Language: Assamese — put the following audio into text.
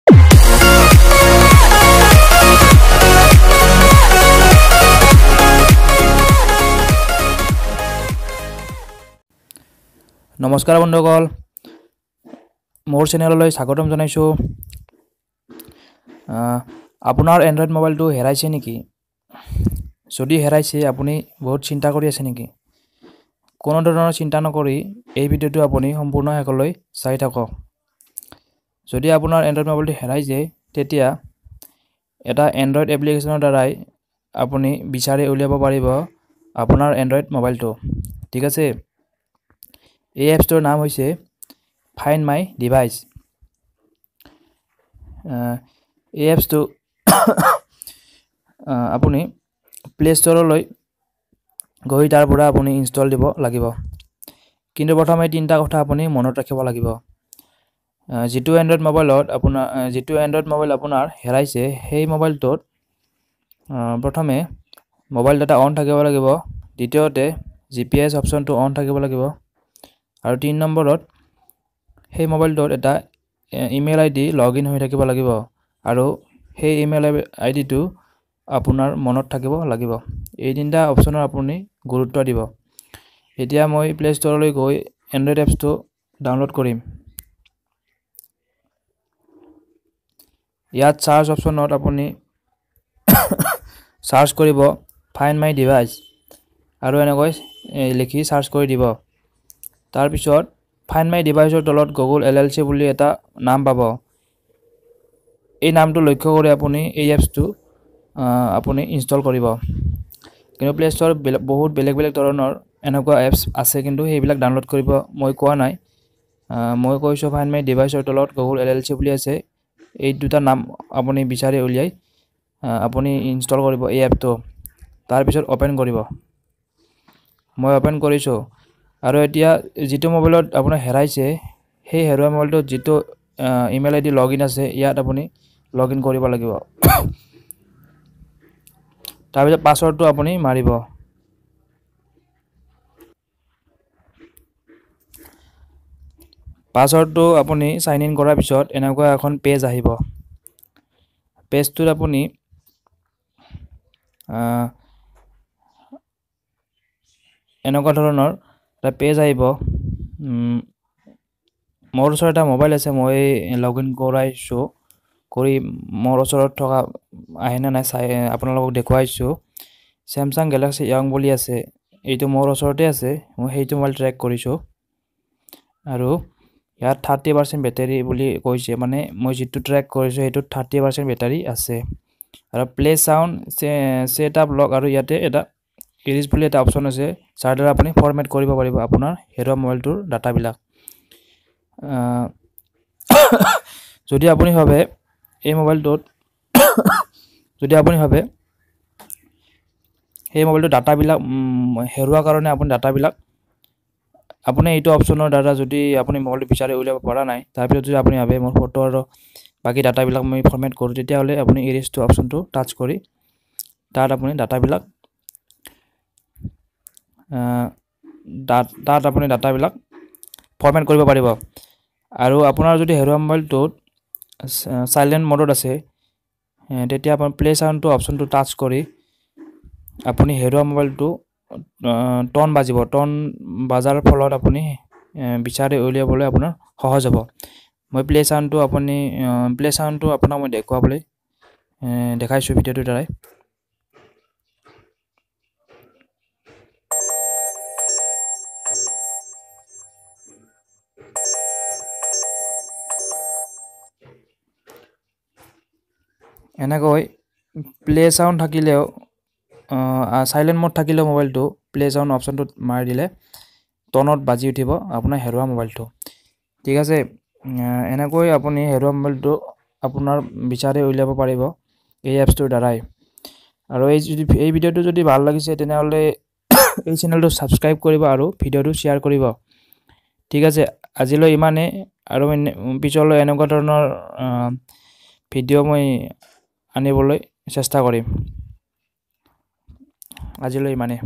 নমস্কাৰ বন্ধুসকল, মোৰ চেনেললৈ স্বাগতম জনাইছো। আপোনাৰ এন্ড্ৰইড মোবাইলটো হেৰাইছে নেকি? যদি হেৰাইছে আপুনি বহুত চিন্তা কৰি আছে নেকি? কোনো ধৰণৰ চিন্তা নকৰি এই ভিডিঅ'টো আপুনি সম্পূৰ্ণ শেষলৈ চাই থাকক। যদি আপোনাৰ এন্ড্ৰইড মোবাইলটো হেৰাইছে তেতিয়া এটা এন্ড্ৰইড এপ্লিকেশ্যনৰ দ্বাৰাই আপুনি বিচাৰি উলিয়াব পাৰিব আপোনাৰ এন্ড্ৰইড মোবাইলটো। ঠিক আছে, এই এপছটোৰ নাম হৈছে ফাইণ্ড মাই ডিভাইচ। এই এপছটো আপুনি প্লে ষ্টৰলৈ গৈ তাৰ পৰা আপুনি ইনষ্টল দিব লাগিব। কিন্তু প্ৰথমে তিনিটা কথা আপুনি মনত ৰাখিব লাগিব। যিটো এন্ড্ৰইড মোবাইল আপোনাৰ হেৰাইছে সেই মোবাইলটোত প্ৰথমে মোবাইল ডাটা অন থাকিব লাগিব, দ্বিতীয়তে GPS অপশ্যনটো অন থাকিব লাগিব, আৰু ৩ নম্বৰত সেই মোবাইলটোত এটা ইমেইল আইডি লগইন হৈ থাকিব লাগিব, আৰু সেই ইমেইল আইডিটো আপোনাৰ মনত থাকিব লাগিব। এই তিনিটা অপশ্যনৰ আপুনি গুৰুত্ব দিব। এতিয়া মই প্লে ষ্টৰলৈ গৈ এন্ড্ৰইড এপছটো ডাউনলোড কৰিম। ইয়াত চাৰ্চ অপশ্যনত আপুনি চাৰ্চ কৰিব ফাইণ্ড মাই ডিভাইচ আৰু এনেকৈ লিখি চাৰ্চ কৰি দিব। তাৰপিছত ফাইণ্ড মাই ডিভাইচৰ তলত গুগল LLC বুলি এটা নাম পাব। এই নামটো লক্ষ্য কৰি আপুনি এই এপছটো আপুনি ইনষ্টল কৰিব। কিন্তু প্লে ষ্টৰত বহুত বেলেগ ধৰণৰ এনেকুৱা এপছ আছে, কিন্তু সেইবিলাক ডাউনলোড কৰিব মই কোৱা নাই। মই কৈছোঁ ফাইণ্ড মাই ডিভাইচৰ তলত গুগল LLC বুলি আছে, এই দুটা নাম আপুনি বিচাৰি উলিয়াই আপুনি ইনষ্টল কৰিব এই এপটো। তাৰপিছত অ'পেন কৰিব। মই অ'পেন কৰিছোঁ। আৰু এতিয়া যিটো মোবাইলত আপোনাৰ হেৰাইছে সেই হেৰুৱা মোবাইলটোত যিটো ইমেইল আইডি লগইন আছে ইয়াত আপুনি লগইন কৰিব লাগিব। তাৰপিছত পাছৱৰ্ডটো আপুনি মাৰিব। পাছৱৰ্ডটো আপুনি সাইন ইন কৰাৰ পিছত এনেকুৱা এখন পেজ আহিব। পেজটোত আপুনি এনেকুৱা ধৰণৰ এটা পেজ আহিব। মোৰ ওচৰত এটা মোবাইল আছে, মই লগইন কৰাইছোঁ। কৰি মোৰ ওচৰত থকা আহেনে নাই চাই আপোনালোকক দেখুৱাইছোঁ। Samsung Galaxy Young বুলি আছে, এইটো মোৰ ওচৰতে আছে। মই সেইটো মোবাইল ট্ৰেক কৰিছোঁ আৰু ইয়াত 30% বেটাৰী বুলি কৈছে, মানে মই যিটো ট্ৰেক কৰিছোঁ সেইটোত 30% বেটাৰী আছে। আৰু প্লে সাউণ্ড সেটআপ লক, আৰু ইয়াতে এটা ইৰিজ বুলি এটা অপশ্যন আছে, যাৰ দ্বাৰা আপুনি ফৰমেট কৰিব পাৰিব আপোনাৰ হেৰুৱা মোবাইলটোৰ ডাটাবিলাক। যদি আপুনি ভাবে এই মোবাইলটোত সেই মোবাইলটোৰ ডাটাবিলাক হেৰুৱাৰ কাৰণে আপুনি এইটো অপশ্যনৰ দ্বাৰা যদি আপুনি মোবাইলটো বিচাৰি উলিয়াব পৰা নাই, তাৰপিছত যদি আপুনি ভাবে মোৰ ফটো আৰু বাকী ডাটাবিলাক মই ফৰমেট কৰোঁ, তেতিয়াহ'লে আপুনি ইৰেজটো অপশ্যনটো টাচ কৰি তাত আপুনি ডাটাবিলাক ফৰমেট কৰিব পাৰিব। আৰু আপোনাৰ যদি হেৰুৱা মোবাইলটোত সাইলেণ্ট মোডত আছে, তেতিয়া আপুনি প্লে সাউণ্ডটো অপশ্যনটো টাচ কৰি আপুনি হেৰুৱা মোবাইলটো টন বাজাৰ ফলত আপুনি বিচাৰি উলিয়াবলৈ আপোনাৰ সহজ হ'ব। মই প্লে সাউণ্ডটো আপোনাক মই দেখুৱাবলৈ দেখাইছোঁ ভিডিঅ'টোৰ দ্বাৰাই। এনেকৈ প্লে সাউণ্ড থাকিলেও সাইলেণ্ট মোড থাকিলেও মোবাইলটো প্লে সাউণ্ড অপশ্যনটোত মাৰি দিলে টনত বাজি উঠিব আপোনাৰ হেৰুৱা মোবাইলটো। ঠিক আছে, এনেকৈ আপুনি হেৰুৱা মোবাইলটো আপোনাৰ বিচাৰি উলিয়াব পাৰিব এই এপছটোৰ দ্বাৰাই। আৰু এই ভিডিঅ'টো যদি ভাল লাগিছে তেনেহ'লে এই চেনেলটো ছাবস্ক্ৰাইব কৰিব আৰু ভিডিঅ'টো শ্বেয়াৰ কৰিব। ঠিক আছে, আজিলৈ ইমানেই, আৰু পিছলৈ এনেকুৱা ধৰণৰ ভিডিঅ' মই আনিবলৈ চেষ্টা কৰিম। আজিলৈ ইমানেই।